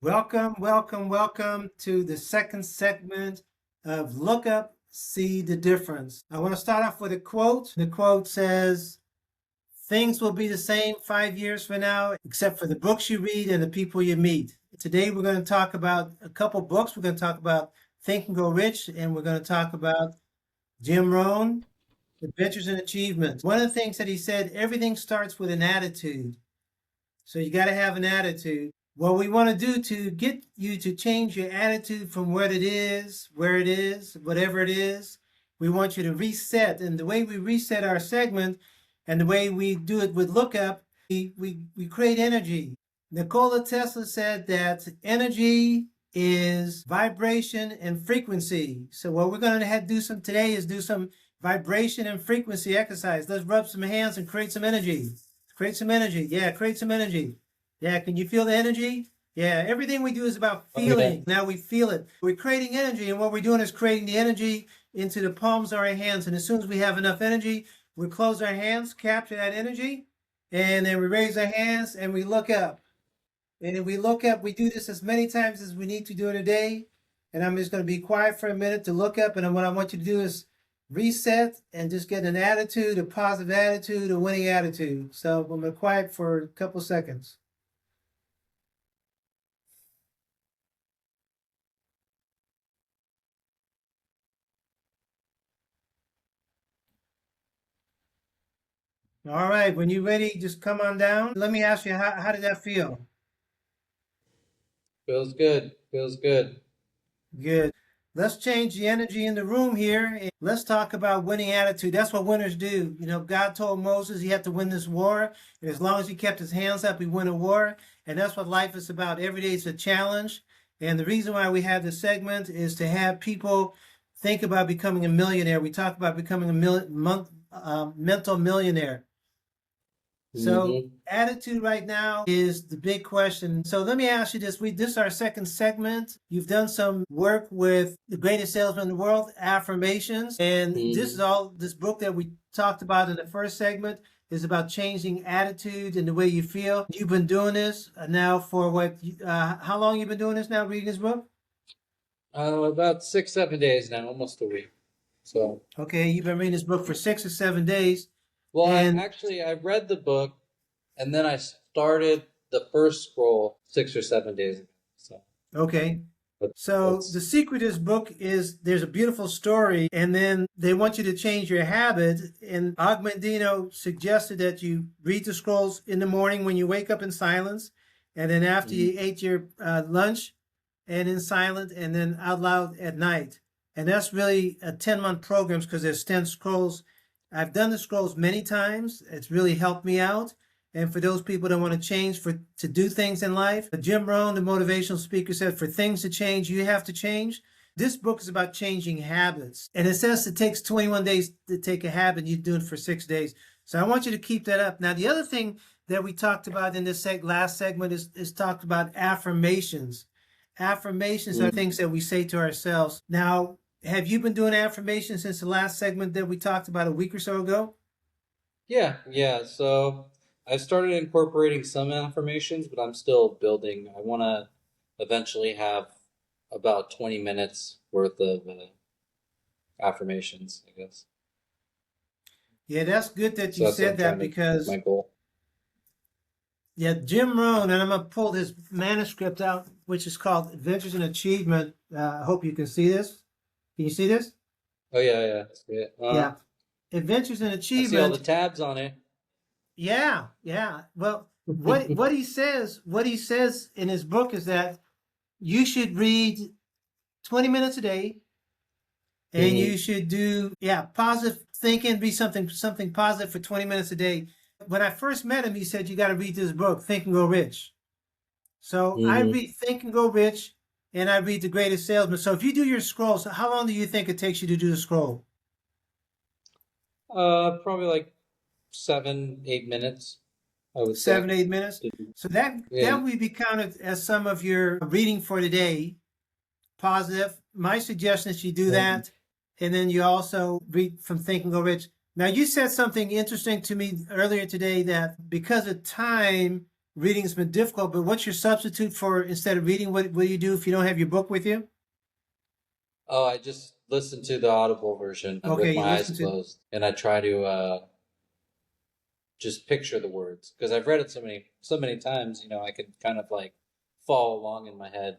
Welcome, welcome, welcome to the second segment of Look Up, See the Difference. I want to start off with a quote. The quote says, "Things will be the same 5 years from now, except for the books you read and the people you meet." Today, we're going to talk about a couple books. We're going to talk about Think and Grow Rich, and we're going to talk about Jim Rohn, Adventures and Achievements. One of the things that he said, everything starts with an attitude. So you got to have an attitude. What we want to do to get you to change your attitude from where it is, whatever it is, we want you to reset. And the way we reset our segment and the way we do it with Lookup, we create energy. Nikola Tesla said that energy is vibration and frequency. So what we're going to do some today is do some vibration and frequency exercise. Let's rub some hands and create some energy. Create some energy. Yeah, create some energy. Yeah, can you feel the energy? Yeah, everything we do is about feeling. Now we feel it. We're creating energy, and what we're doing is creating the energy into the palms of our hands. And as soon as we have enough energy, we close our hands, capture that energy, and then we raise our hands and we look up. And if we look up, we do this as many times as we need to do it a day. And I'm just going to be quiet for a minute to look up. And what I want you to do is reset and just get an attitude, a positive attitude, a winning attitude. So I'm going to be quiet for a couple seconds. All right, when you're ready, just come on down. Let me ask you, how did that feel? Feels good. Feels good. Good. Let's change the energy in the room here. And let's talk about winning attitude. That's what winners do. You know, God told Moses he had to win this war. And as long as he kept his hands up, he won a war. And that's what life is about. Every day it's a challenge. And the reason why we have this segment is to have people think about becoming a millionaire. We talk about becoming a mental millionaire. So hmm attitude right now is the big question. So let me ask you this. This is our second segment. You've done some work with the greatest salesman in the world, affirmations. And hmm this book that we talked about in the first segment is about changing attitude and the way you feel. You've been doing this now for how long you been doing this now, reading this book? About 6, 7 days now, almost a week. So, Okay, you've been reading this book for 6 or 7 days. well, And I read the book and then I started the first scroll 6 or 7 days ago. So, okay, but so the that's secret of this book is there's a beautiful story, and then they want you to change your habit. And Augmendino suggested that you read the scrolls in the morning when you wake up in silence, and then after mm, you ate your lunch, and in silent, and then out loud at night. And that's really a 10-month program because there's 10 scrolls. I've done the scrolls many times. It's really helped me out. And for those people that want to change to do things in life, Jim Rohn, the motivational speaker, said for things to change, you have to change. This book is about changing habits. And it says it takes 21 days to take a habit. You do it for 6 days. So I want you to keep that up. Now, the other thing that we talked about in this last segment is talked about affirmations. Affirmations are mm. things that we say to ourselves. Now, have you been doing affirmations since the last segment that we talked about a week or so ago? Yeah. So I started incorporating some affirmations, but I'm still building. I want to eventually have about 20 minutes worth of affirmations, I guess. Yeah, that's good that So you that's what said I'm that trying to, that's because my goal. yeah, Jim Rohn, and I'm gonna pull his manuscript out, which is called Adventures in Achievement. I hope you can see this. Can you see this? Oh, yeah. That's great. Yeah, Adventures in I see all the Achievement. tabs on it. Yeah, yeah. Well, what he says in his book is that you should read 20 minutes a day, and you hmm should do positive thinking, be something positive for 20 minutes a day. When I first met him, he said you got to read this book, Think and Go Rich. So I hmm read Think and Go Rich, and I read The Greatest Salesman. So if you do your scrolls, how long do you think it takes you to do the scroll? Probably like 7, 8 minutes, I would say. 7, 8 minutes. So that Yeah. would be counted as some of your reading for the day. Positive. My suggestion is you do Mhm. that, and then you also read from Think and Go Rich. Now you said something interesting to me earlier today that because of time, reading's been difficult, but what's your substitute for instead of reading? What do you do if you don't have your book with you? Oh, I just listen to the Audible version with Okay, you my eyes listen to. closed, and I try to just picture the words because I've read it so many times. You know, I can kind of like follow along in my head.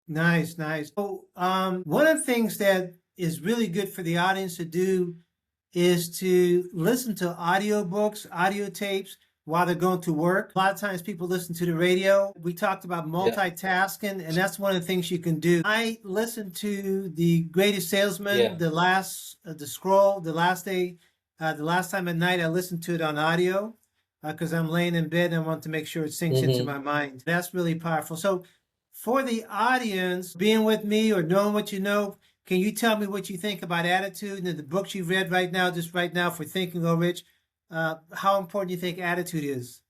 Nice, nice. So, one of the things that is really good for the audience to do is to listen to audiobooks, audio tapes while they're going to work. A lot of times people listen to the radio. We talked about Yeah. multitasking, and that's one of the things you can do. I listened to The Greatest Salesman, Yeah. the scroll, the last day, the last time at night, I listened to it on audio because I'm laying in bed and I want to make sure it sinks into my mind. That's really powerful. So for the audience, being with me or knowing what you know, can you tell me what you think about attitude and the books you've read right now, just right now for Think and Go Rich? How important do you think attitude is?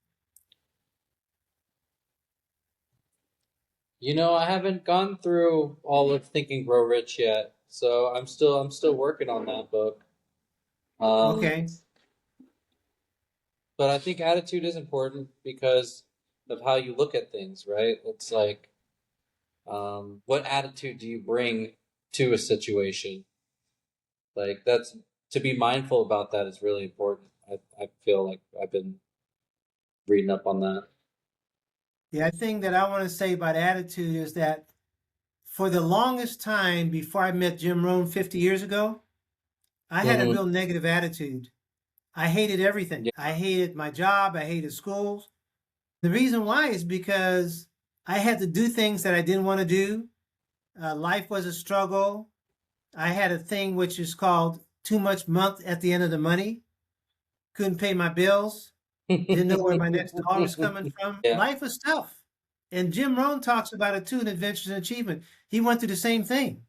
You know, I haven't gone through all of Think and Grow Rich yet, so I'm still working on that book. Okay. But I think attitude is important because of how you look at things, right? It's like, what attitude do you bring to a situation? Like that's to be mindful about that is really important. I feel like I've been reading up on that. The other thing that I want to say about attitude is that for the longest time before I met Jim Rohn 50 years ago, I had a Mm-hmm. real negative attitude. I hated everything. Yeah. I hated my job. I hated schools. The reason why is because I had to do things that I didn't want to do. Life was a struggle. I had a thing which is called too much month at the end of the money. Couldn't pay my bills. Didn't know where my next dollar was coming from. Yeah. Life was tough. And Jim Rohn talks about it too in Adventures in Achievement. He went through the same thing.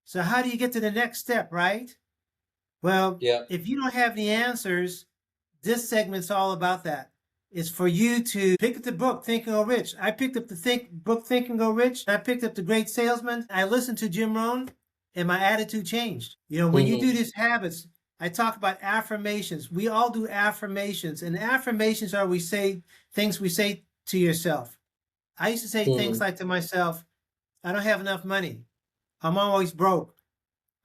So how do you get to the next step, right? Well, Yeah. if you don't have the answers, this segment's all about that. It's for you to pick up the book, Think and Go Rich. I picked up the book, Think and Go Rich. I picked up The Great Salesman. I listened to Jim Rohn, and my attitude changed. You know, when you do these habits, I talk about affirmations. We all do affirmations, and affirmations are things we say to yourself. I used to say things like to myself, I don't have enough money. I'm always broke.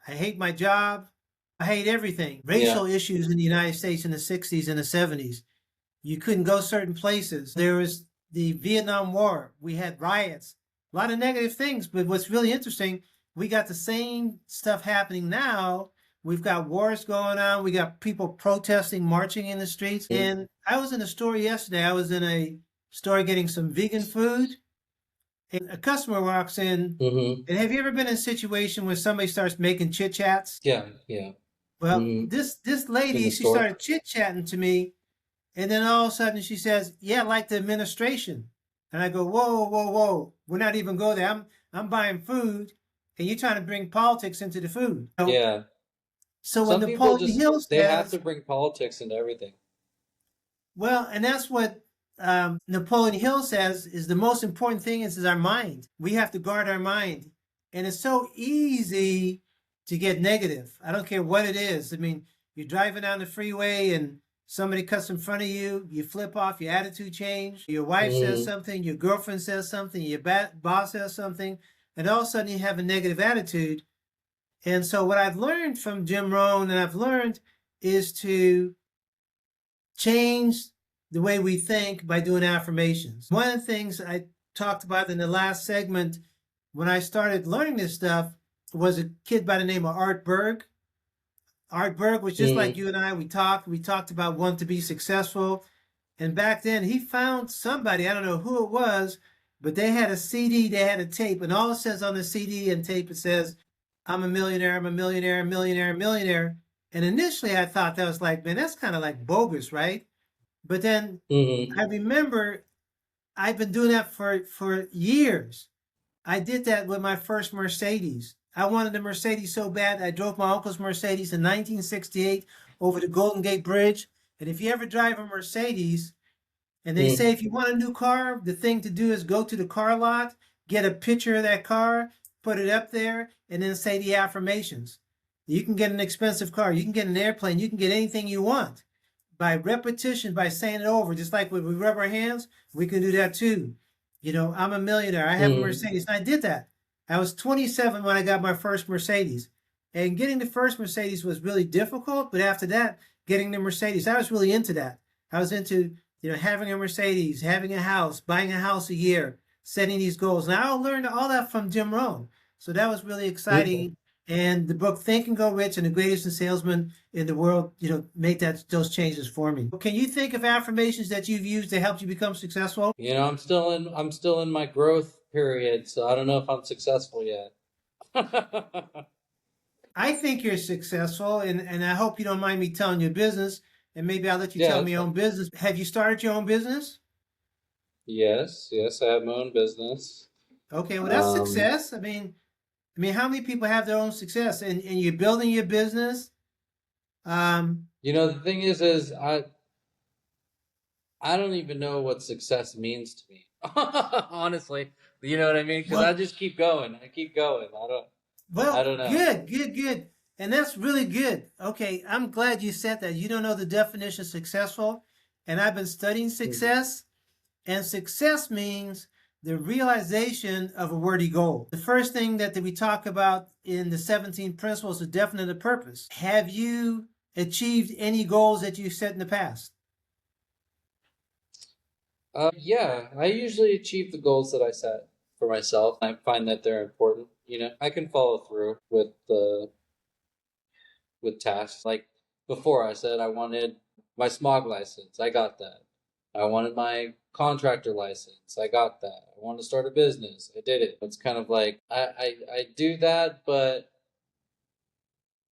I hate my job. I hate everything. Racial issues in the United States in the 60s and the 70s. You couldn't go certain places. There was the Vietnam War. We had riots, a lot of negative things. But what's really interesting, we got the same stuff happening now. We've got wars going on. We got people protesting, marching in the streets. And I was in a store yesterday. I was in a store getting some vegan food. And a customer walks in. Mm-hmm. And have you ever been in a situation where somebody starts making chit chats? Yeah. Yeah. Well, this lady, she started chit chatting to me. And then all of a sudden she says, yeah, like the administration. And I go, whoa, whoa, whoa. We're not even going there. I'm buying food and you're trying to bring politics into the food. Yeah. So Some when people Napoleon Hill says, they have to bring politics into everything. well, and that's what Napoleon Hill says is the most important thing is our mind. We have to guard our mind. And it's so easy to get negative. I don't care what it is. I mean, you're driving down the freeway and somebody cuts in front of you, you flip off, your attitude change. Your wife says something, your girlfriend says something, your boss says something, and all of a sudden you have a negative attitude. And so what I've learned from Jim Rohn and I've learned is to change the way we think by doing affirmations. One of the things I talked about in the last segment when I started learning this stuff was a kid by the name of Art Berg. Art Berg was just like you and I. We talked about wanting to be successful. And back then he found somebody, I don't know who it was, but they had a CD, they had a tape, and all it says on the CD and tape, it says, I'm a millionaire, I'm a millionaire, millionaire, millionaire. And initially I thought that was like, man, that's kind of like bogus, right? But then I remember I've been doing that for years. I did that with my first Mercedes. I wanted a Mercedes so bad, I drove my uncle's Mercedes in 1968 over the Golden Gate Bridge. And if you ever drive a Mercedes, and they say if you want a new car, the thing to do is go to the car lot, get a picture of that car, put it up there, and then say the affirmations. You can get an expensive car, you can get an airplane, you can get anything you want. by repetition, by saying it over, just like when we rub our hands, we can do that too. You know, I'm a millionaire. I have a Mm. Mercedes. And I did that. I was 27 when I got my first Mercedes. And getting the first Mercedes was really difficult. But after that, getting the Mercedes, I was really into that. I was into, having a Mercedes, having a house, buying a house a year, setting these goals. And I learned all that from Jim Rohn. So that was really Mm. exciting. And the book Think and Go Rich and the Greatest Salesman in the World, made those changes for me. Can you think of affirmations that you've used to help you become successful? I'm still in my growth period, so I don't know if I'm successful yet. I think you're successful, and I hope you don't mind me telling your business, and maybe I'll let you Yeah, tell that's me your fine. own business. Have you started your own business? Yes, I have my own business. Okay, well that's Um, success. I mean, how many people have their own success? And you're building your business. Um, the thing is I don't even know what success means to me. Honestly, you know what I mean? Because I well, just keep going. I keep going. I well, don't know. good, good, good, and that's really good. Okay, I'm glad you said that. You don't know the definition of successful, and I've been studying Mhm. success. And success means the realization of a worthy goal. The first thing that we talk about in the 17 principles of definite purpose. Have you achieved any goals that you set in the past? Yeah, I usually achieve the goals that I set for myself. I find that they're important. I can follow through with tasks. Like before, I said I wanted my smog license. I got that. I wanted my contractor license. I got that. I wanted to start a business. I did it. It's kind of like I do that, but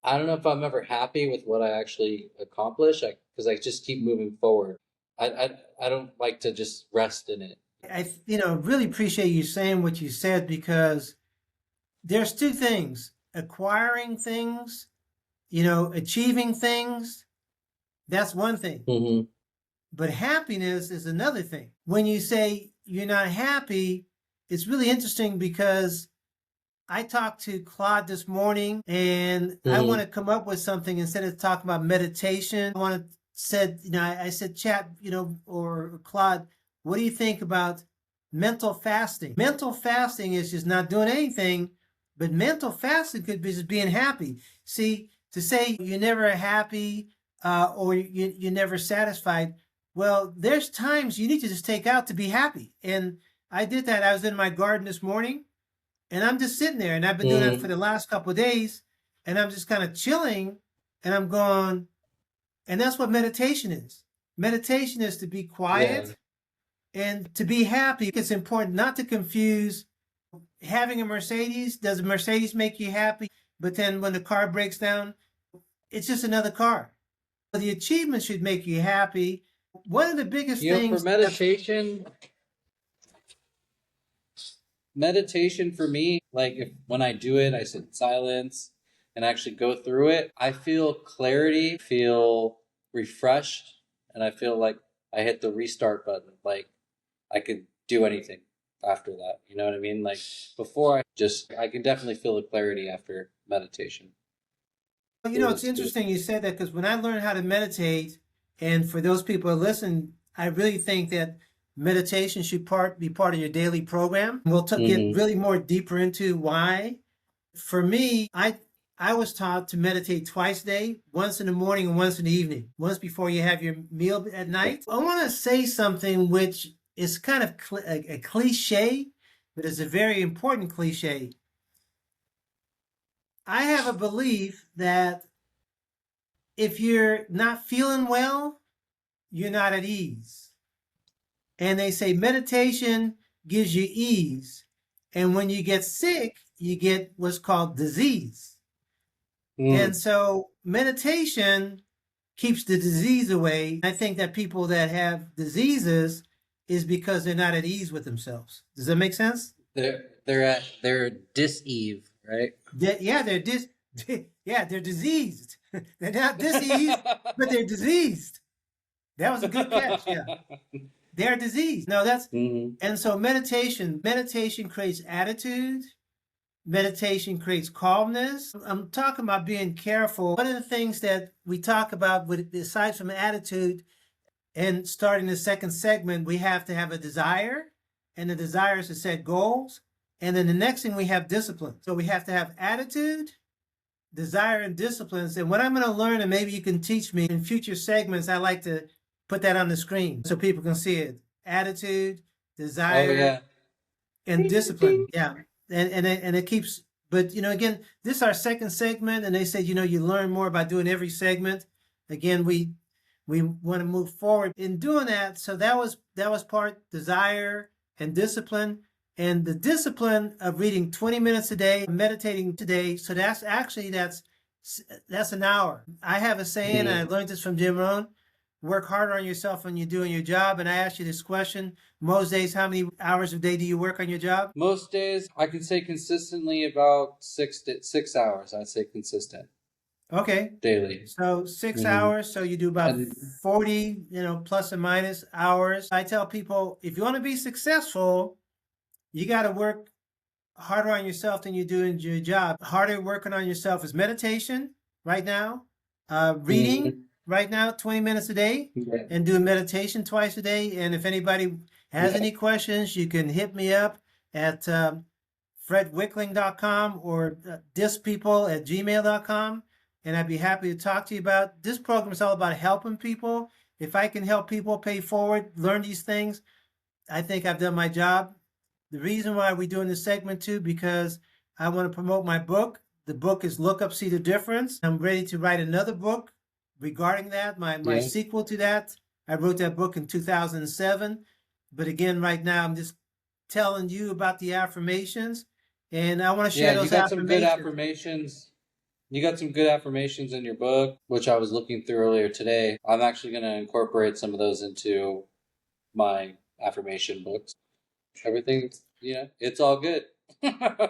I don't know if I'm ever happy with what I actually accomplish. Because I just keep moving forward. I don't like to just rest in it. Really appreciate you saying what you said because there's two things: acquiring things, achieving things. That's one thing. Hmm. But happiness is another thing. When you say you're not happy, it's really interesting because I talked to Claude this morning and I want Hmm. to come up with something instead of talking about meditation. I said, chat, or Claude, what do you think about mental fasting? Mental fasting is just not doing anything, but mental fasting could be just being happy. See, to say you're never happy or you're never satisfied, well, there's times you need to just take out to be happy. And I did that. I was in my garden this morning and I'm just sitting there, and I've been doing that for Hmm. the last couple of days, and I'm just kind of chilling, and I'm going, and that's what meditation is. Meditation is to be Yeah. quiet and to be happy. It's important not to confuse having a Mercedes. Does a Mercedes make you happy? But then when the car breaks down, it's just another car. The achievement should make you happy. One of the biggest For things that's meditation for me, like if when I do it, I sit in silence and actually go through it, I feel clarity, feel refreshed, and I feel like I hit the restart button. Like I could do anything after that. You know what I mean? Like before, I can definitely feel the clarity after meditation. It's It's good. interesting you said that because when I learned how to meditate, and for those people who listen, I really think that meditation should be part of your daily program. We'll get Hmm. really more deeper into why. For me, I was taught to meditate twice a day, once in the morning and once in the evening, once before you have your meal at night. I want to say something which is kind of a cliche, but it's a very important cliche. I have a belief that if you're not feeling well, you're not at ease. And they say meditation gives you ease. And when you get sick, you get what's called disease. And Mm. so meditation keeps the disease away. I think that people that have diseases is because they're not at ease with themselves. Does that make sense? They're dis-eve, right? Yeah, yeah, they're diseased. They're not diseased, but they're diseased. That was a good catch. Yeah. They're diseased. No, that's Hmm. and so meditation creates attitude, meditation creates calmness. I'm talking about being careful. One of the things that we talk about, aside from attitude, and starting the second segment, we have to have a desire, and the desire is to set goals. And then the next thing we have discipline. So we have to have attitude, desire, and disciplines. And what I'm going to learn, and maybe you can teach me in future segments, I like to put that on the screen so people can see it. Attitude, Oh desire, yeah. and discipline. Yeah. And it keeps, but again, this is our second segment, and they said, you learn more by doing every segment. Again, we want to move forward in doing that. So that was part desire and discipline, and the discipline of reading 20 minutes a day, meditating today. So that's an hour. I have a saying, and I learned this from Jim Rohn: work harder on yourself when you're doing your job. And I asked you this question: most days, how many hours a day do you work on your job? Most days, I can say consistently about 6 hours. I'd say consistent Okay. daily. So 6 hours. So you do about 40, plus or minus hours. I tell people, if you want to be successful, you got to work harder on yourself than you do in your job. Harder working on yourself is meditation right now, reading right now, 20 minutes a day, and doing meditation twice a day. And if anybody has any questions, you can hit me up at fredwickling.com or dispeople@gmail.com. And I'd be happy to talk to you about this program. Is all about helping people. If I can help people pay forward, learn these things, I think I've done my job. The reason why we're doing this segment too, because I want to promote my book. The book is Look Up, See the Difference. I'm ready to write another book regarding that, my sequel to that. I wrote that book in 2007. But again, right now, I'm just telling you about the affirmations. And I want to share those affirmations. Some good affirmations. You got some good affirmations in your book, which I was looking through earlier today. I'm actually going to incorporate some of those into my affirmation books. Everything's, it's all good. Yeah,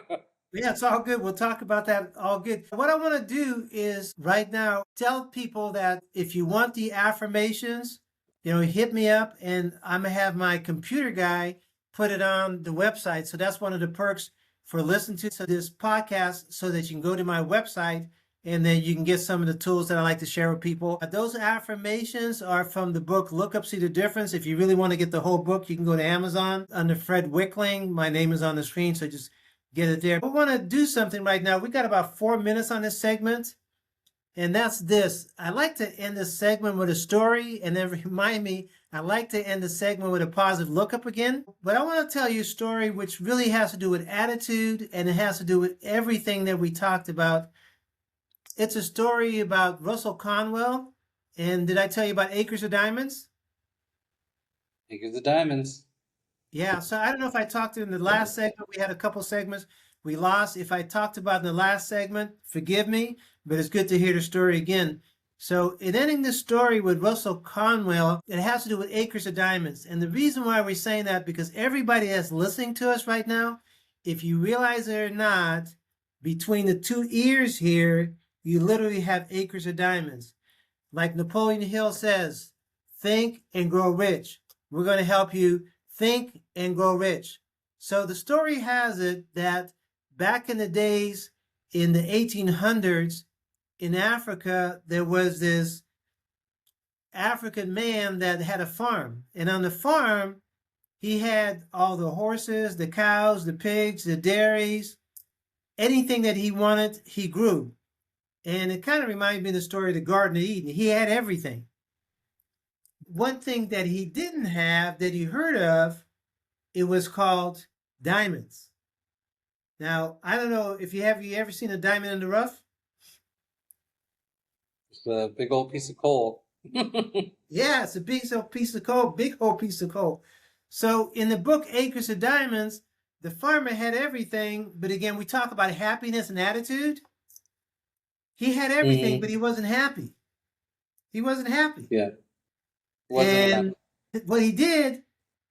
it's all good. We'll talk about that. All good. What I want to do is right now tell people that if you want the affirmations, hit me up, and I'm going to have my computer guy put it on the website. So that's one of the perks for listening to this podcast, so that you can go to my website and then you can get some of the tools that I like to share with people. Those affirmations are from the book Look Up, See the Difference. If you really want to get the whole book, you can go to Amazon under Fred Wickling. My name is on the screen, so just get it there. We want to do something right now. We got about 4 minutes on this segment, and that's this. I like to end this segment with a story, and then remind me, I like to end the segment with a positive look up again. But I want to tell you a story which really has to do with attitude, and it has to do with everything that we talked about. It's a story about Russell Conwell. And did I tell you about Acres of Diamonds? Acres of Diamonds. Yeah, so I don't know if I talked in the last segment. We had a couple segments we lost. If I talked about in the last segment, forgive me, but it's good to hear the story again. So in ending this story with Russell Conwell, it has to do with Acres of Diamonds. And the reason why we're saying that, because everybody that's listening to us right now, if you realize it or not, between the two ears here, you literally have acres of diamonds. Like Napoleon Hill says, think and grow rich. We're going to help you think and grow rich. So the story has it that back in the days, in the 1800s, in Africa, there was this African man that had a farm. And on the farm, he had all the horses, the cows, the pigs, the dairies, anything that he wanted, he grew. And it kind of reminds me of the story of the Garden of Eden. He had everything. One thing that he didn't have, that he heard of, it was called diamonds. Now, I don't know if you ever seen a diamond in the rough? It's a big old piece of coal. Yeah, it's a big old piece of coal, big old piece of coal. So in the book Acres of Diamonds, the farmer had everything, but again, we talk about happiness and attitude. He had everything, but he wasn't happy. He wasn't happy. Yeah. And what he did,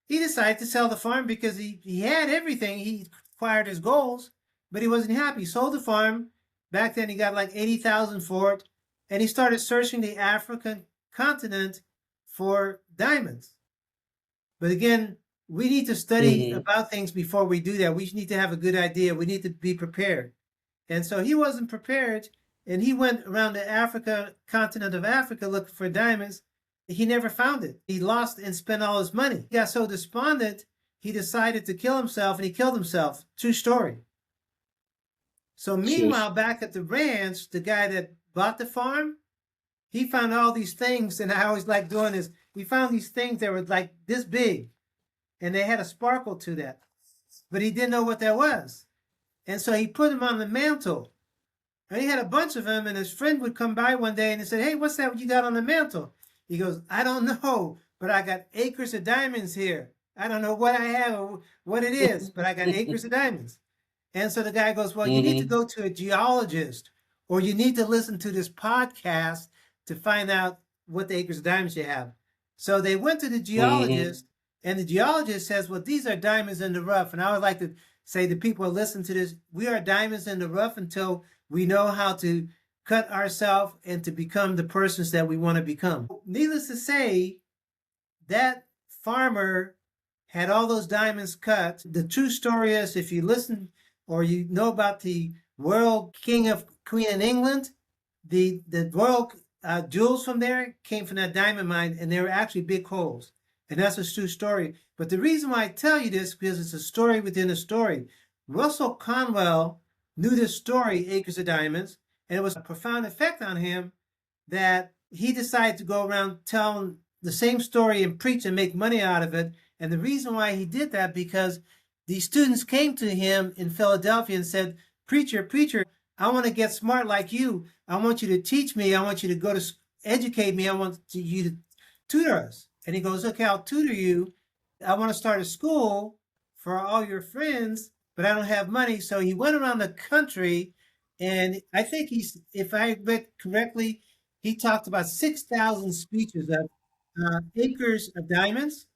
he decided to sell the farm because he had everything. He acquired his goals, but he wasn't happy. He sold the farm. Back then, he got like $80,000 for it. And he started searching the African continent for diamonds. But again, we need to study Hmm. about things before we do that. We need to have a good idea. We need to be prepared. And so he wasn't prepared, and he went around the continent of Africa looking for diamonds. He never found it. He lost and spent all his money. He got so despondent, he decided to kill himself, and he killed himself. True story. So Jeez. meanwhile, back at the ranch, the guy that bought the farm, he found all these things, and I always like doing this. He found these things that were like this big, and they had a sparkle to that, but he didn't know what that was. And so he put them on the mantle. And he had a bunch of them, and his friend would come by one day and he said, "Hey, what's that you got on the mantle?" He goes, "I don't know, but I got acres of diamonds here. I don't know what I have or what it is, but I got acres of diamonds." And so the guy goes, "Well, you need to Hmm. go to a geologist, or you need to listen to this podcast to find out what the acres of diamonds you have." So they went to the Hmm. geologist, and the geologist says, "Well, these are diamonds in the rough." And I would like to say to people who listen to this, we are diamonds in the rough until we know how to cut ourselves and to become the persons that we want to become. Needless to say, that farmer had all those diamonds cut. The true story is, if you listen or you know about the royal king of Queen in England, the royal jewels from there came from that diamond mine, and they were actually big holes. And that's a true story. But the reason why I tell you this, because it's a story within a story. Russell Conwell knew this story, Acres of Diamonds, and it was a profound effect on him that he decided to go around telling the same story and preach and make money out of it. And the reason why he did that, because these students came to him in Philadelphia and said, "Preacher, preacher, I want to get smart like you. I want you to teach me. I want you to go to educate me. I want you to tutor us." And he goes, "Okay, I'll tutor you. I want to start a school for all your friends, but I don't have money." So he went around the country, and I think if I read correctly, he talked about 6,000 speeches of acres of diamonds.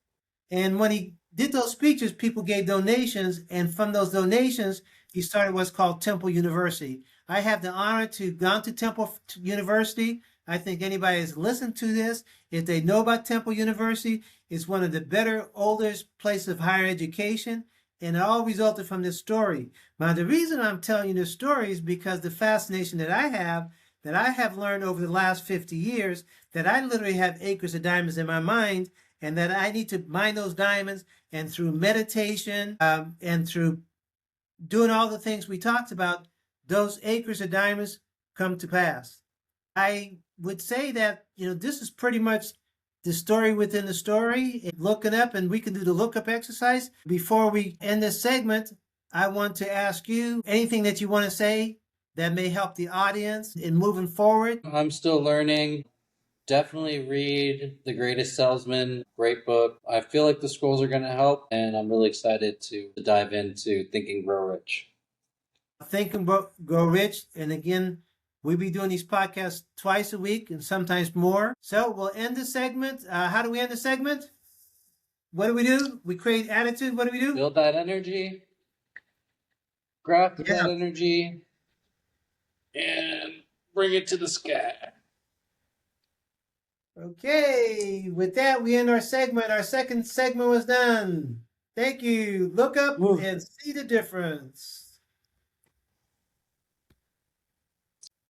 And when he did those speeches, people gave donations. And from those donations, he started what's called Temple University. I have the honor to have gone to Temple University. I think anybody has listened to this, if they know about Temple University, it's one of the better, oldest places of higher education. And it all resulted from this story. Now, the reason I'm telling you this story is because the fascination that I have learned over the last 50 years, that I literally have acres of diamonds in my mind, and that I need to mine those diamonds. And through meditation and through doing all the things we talked about, those acres of diamonds come to pass. I would say that, this is pretty much the story within the story. Looking up, and we can do the lookup exercise. Before we end this segment, I want to ask you anything that you want to say that may help the audience in moving forward. I'm still learning. Definitely read The Greatest Salesman. Great book. I feel like the scrolls are going to help, and I'm really excited to dive into Think and Grow Rich. Think and Grow Rich. And again, we'll be doing these podcasts twice a week and sometimes more. So we'll end the segment. How do we end the segment? What do? We create attitude. What do we do? Build that energy, graft Yeah. that energy, and bring it to the sky. Okay. With that, we end our segment. Our second segment was done. Thank you. Look up and see the difference.